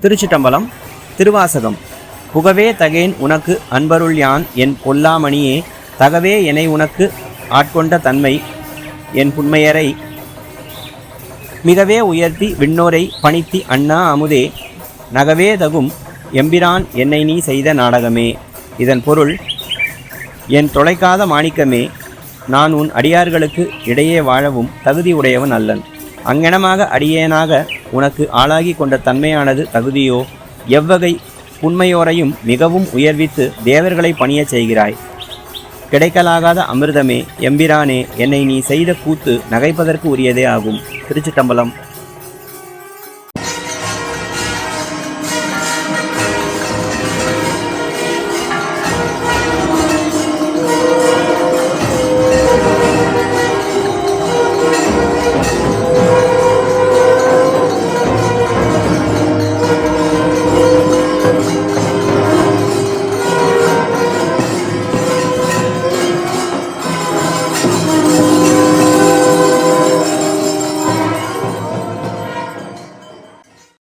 திருச்சிட்டம்பலம். திருவாசகம். புகவே தகேன் உனக்கு அன்பருள் யான் என் பொல்லாமணியே, தகவே எனை உனக்கு ஆட்கொண்ட தன்மை என் புன்மையரை மிகவே உயர்த்தி விண்ணோரை பணித்தி அண்ணா அமுதே, நகவே தகும் எம்பிரான் என்னை நீ செய்த நாடகமே. இதன் பொருள், என் தொலைக்காத மாணிக்கமே, நான் உன் அடியார்களுக்கு இடையே வாழவும் தகுதி உடையவன் அல்லன். அங்கனமாக அடியேனாக உனக்கு ஆளாகி கொண்ட தன்மையானது தகுதியோ? எவ்வகை புன்மையோரையும் மிகவும் உயர்வித்து தேவர்களை பணியச் செய்கிறாய். கிடைக்கலாகாத அமிர்தமே, எம்பிரானே, என்னை நீ செய்த கூத்து நகைப்பதற்கு உரியதே ஆகும். திருச்சிட்டம்பலம்.